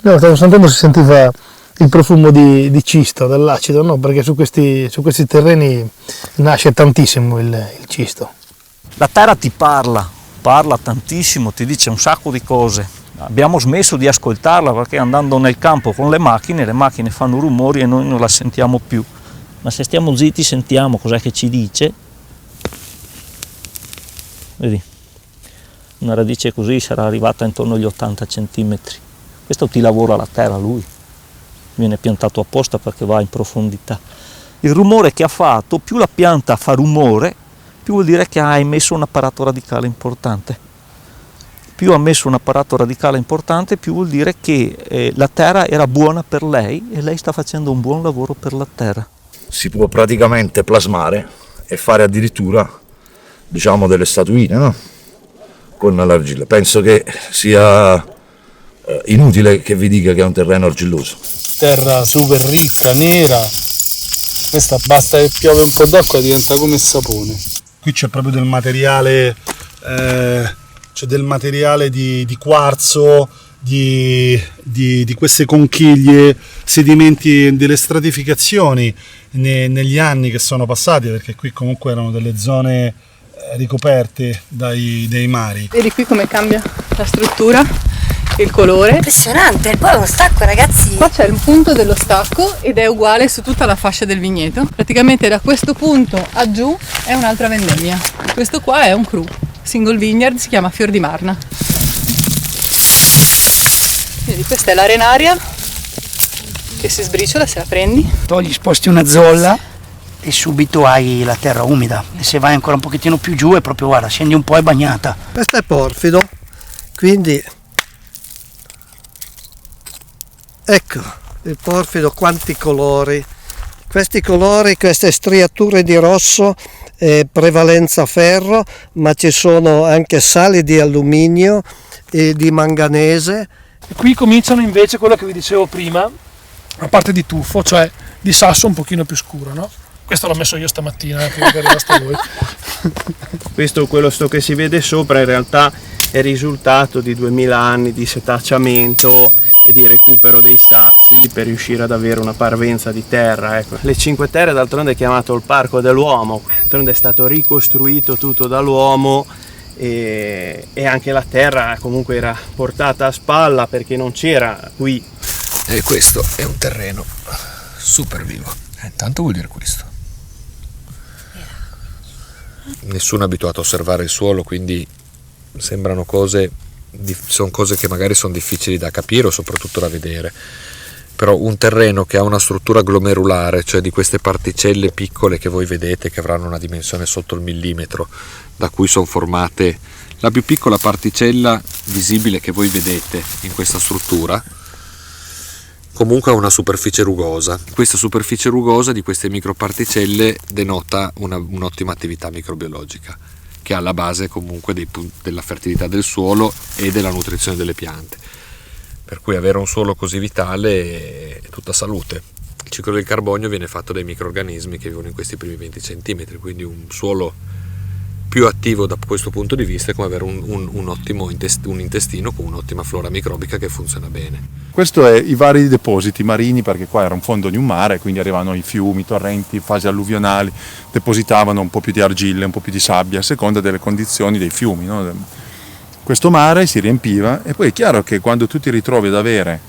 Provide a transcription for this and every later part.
No, stavo sentendo, si sentiva il profumo di cisto, dell'acido, no? Perché su questi terreni nasce tantissimo il cisto. La terra ti parla tantissimo, ti dice un sacco di cose. Abbiamo smesso di ascoltarla perché andando nel campo con le macchine fanno rumori e noi non la sentiamo più. Ma se stiamo zitti sentiamo cos'è che ci dice. Vedi, una radice così sarà arrivata intorno agli 80 centimetri. Questo ti lavora la terra lui, viene piantato apposta perché va in profondità. Il rumore che ha fatto, più la pianta fa rumore, più vuol dire che ha emesso un apparato radicale importante. Più ha messo un apparato radicale importante, più vuol dire che la terra era buona per lei e lei sta facendo un buon lavoro per la terra. Si può praticamente plasmare e fare addirittura, diciamo, delle statuine, no? Con l'argilla. Penso che sia inutile che vi dica che è un terreno argilloso. Terra super ricca, nera, questa basta che piove un po' d'acqua e diventa come sapone. Qui c'è proprio del materiale, di quarzo, di queste conchiglie, sedimenti delle stratificazioni negli anni che sono passati, perché qui comunque erano delle zone ricoperte dai mari. Vedi qui come cambia la struttura? Il colore. Impressionante, poi è uno stacco, ragazzi. Qua c'è il punto dello stacco ed è uguale su tutta la fascia del vigneto. Praticamente da questo punto a giù è un'altra vendemmia. Questo qua è un cru. Single vineyard, si chiama Fior di Marna. Vedi, questa è l'arenaria che si sbriciola se la prendi. Togli, sposti una zolla e subito hai la terra umida. E se vai ancora un pochettino più giù è proprio, guarda, scendi un po' è bagnata. Questo è porfido, quindi ecco il porfido, quanti colori, queste striature di rosso, prevalenza ferro, ma ci sono anche sali di alluminio e di manganese. E qui cominciano invece quello che vi dicevo prima, la parte di tuffo, cioè di sasso un pochino più scuro, no? Questo l'ho messo io stamattina, prima che arrivaste voi. Questo, quello che si vede sopra, in realtà è il risultato di 2000 anni di setacciamento e di recupero dei sassi per riuscire ad avere una parvenza di terra. Ecco. Le Cinque Terre d'altronde è chiamato il Parco dell'Uomo, d'altronde è stato ricostruito tutto dall'uomo e anche la terra comunque era portata a spalla perché non c'era qui. E questo è un terreno super vivo, intanto vuol dire questo. Nessuno è abituato a osservare il suolo, quindi sembrano cose, sono cose che magari sono difficili da capire o soprattutto da vedere, però un terreno che ha una struttura glomerulare, cioè di queste particelle piccole che voi vedete che avranno una dimensione sotto il millimetro, da cui sono formate la più piccola particella visibile che voi vedete in questa struttura, comunque ha una superficie rugosa. Questa superficie rugosa di queste microparticelle denota un'ottima attività microbiologica che è alla base comunque della fertilità del suolo e della nutrizione delle piante, per cui avere un suolo così vitale è tutta salute. Il ciclo del carbonio viene fatto dai microrganismi che vivono in questi primi 20 cm, quindi un suolo più attivo da questo punto di vista è come avere un ottimo un intestino con un'ottima flora microbica che funziona bene. Questo è i vari depositi marini, perché qua era un fondo di un mare, quindi arrivavano i fiumi, i torrenti, fasi alluvionali, depositavano un po' più di argille, un po' più di sabbia a seconda delle condizioni dei fiumi, no? Questo mare si riempiva e poi è chiaro che quando tu ti ritrovi ad avere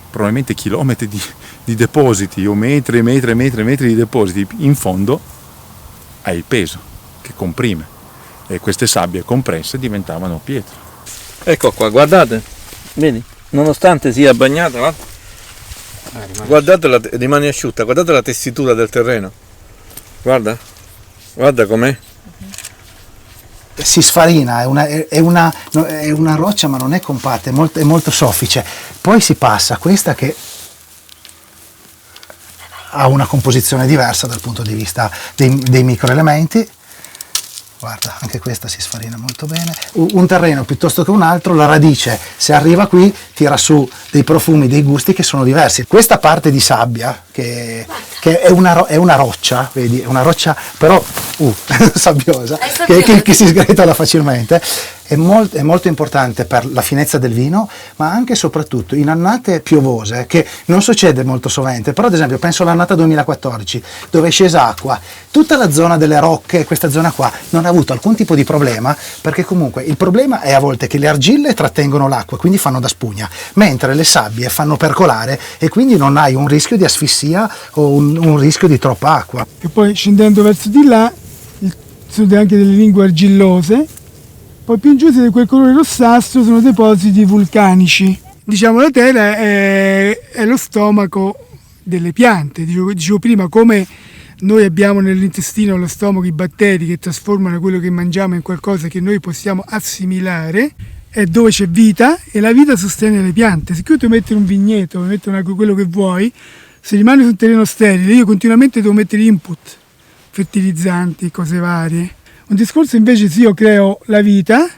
probabilmente chilometri di depositi o metri di depositi in fondo, hai il peso che comprime e queste sabbie compresse diventavano pietre. Ecco qua, guardate, vedi, nonostante sia bagnata, Guardate, rimane asciutta, guardate la tessitura del terreno. Guarda com'è. Si sfarina, è una roccia ma non è compatta, è molto soffice. Poi si passa a questa che ha una composizione diversa dal punto di vista dei microelementi. Guarda, anche questa si sfarina molto bene. Un terreno piuttosto che un altro, la radice, se arriva qui, tira su dei profumi, dei gusti che sono diversi. Questa parte di sabbia, che è una roccia, vedi, è una roccia però sabbiosa, che si sgretola facilmente, è molto importante per la finezza del vino, ma anche e soprattutto in annate piovose, che non succede molto sovente, però ad esempio penso all'annata 2014, dove è scesa acqua, tutta la zona delle rocche, questa zona qua, non ha avuto alcun tipo di problema, perché comunque il problema è a volte che le argille trattengono l'acqua, quindi fanno da spugna, mentre le sabbie fanno percolare e quindi non hai un rischio di asfissia o un rischio di troppa acqua. E poi scendendo verso di là, sono anche delle lingue argillose. Poi più in giù di quel colore rossastro sono depositi vulcanici. Diciamo la terra è lo stomaco delle piante. Dicevo prima, come noi abbiamo nell'intestino lo stomaco i batteri che trasformano quello che mangiamo in qualcosa che noi possiamo assimilare, è dove c'è vita e la vita sostiene le piante. Se tu metti un vigneto, metti quello che vuoi, se rimane su un terreno sterile, io continuamente devo mettere input, fertilizzanti, cose varie. Un discorso invece se io creo la vita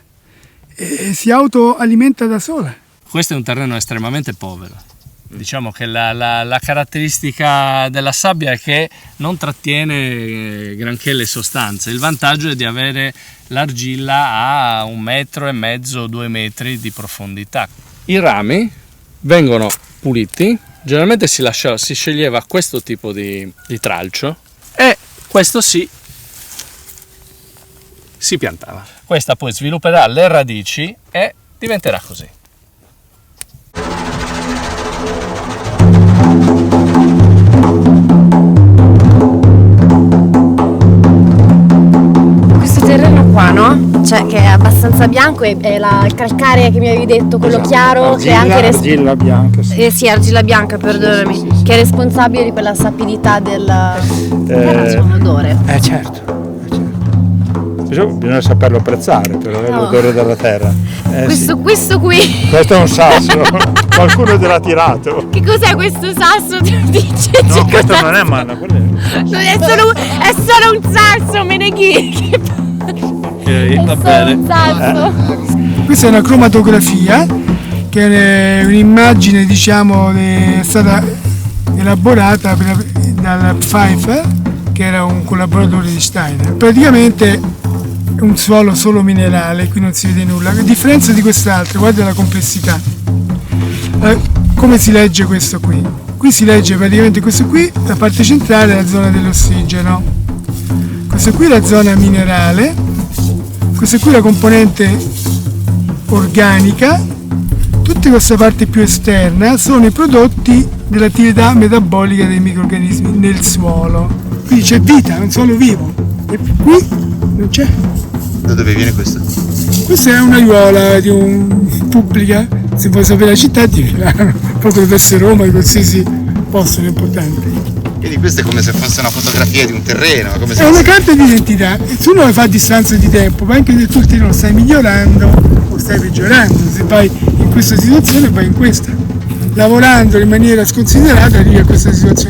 e si autoalimenta da sola. Questo è un terreno estremamente povero. Diciamo che la caratteristica della sabbia è che non trattiene granché le sostanze. Il vantaggio è di avere l'argilla a 1,5 metri, 2 metri di profondità. I rami vengono puliti, generalmente si sceglieva questo tipo di tralcio e questo si piantava. Questa poi svilupperà le radici e diventerà così. Questo terreno qua, no? Cioè che è abbastanza bianco e il calcare che mi avevi detto, quello chiaro, argilla, che è anche argilla bianca. sì, argilla bianca, perdonami, sì. Che è responsabile di quella sapidità c'è un odore. Certo. Bisogna saperlo apprezzare, però è l'odore della terra. Questo qui. Questo è un sasso, qualcuno te l'ha tirato. Che cos'è questo sasso? Dice, no, questo non è manna, è solo un sasso, Meneghi. Ok, va bene. Un sasso. Questa è una cromatografia, che è un'immagine, diciamo, è stata elaborata dal Pfeiffer, che era un collaboratore di Steiner. Praticamente è un suolo solo minerale, qui non si vede nulla. A differenza di quest'altro, guarda la complessità. Come si legge questo qui? Qui si legge praticamente questo qui, la parte centrale è la zona dell'ossigeno. Questo qui è la zona minerale, questa qui è la componente organica, tutta questa parte più esterna sono i prodotti dell'attività metabolica dei microrganismi nel suolo. Qui c'è vita, è un suolo vivo, e qui non c'è. Da dove viene questo? Questa è un'aiuola di un pubblica, se vuoi sapere la città di Milano, potrebbe essere Roma, di qualsiasi posto importante. Quindi questo è come se fosse una fotografia di un terreno. Come se è una carta di identità, tu non la fai a distanza di tempo, ma anche se tu il terreno lo stai migliorando o stai peggiorando, se vai in questa situazione vai in questa. Lavorando in maniera sconsiderata arrivi a questa situazione.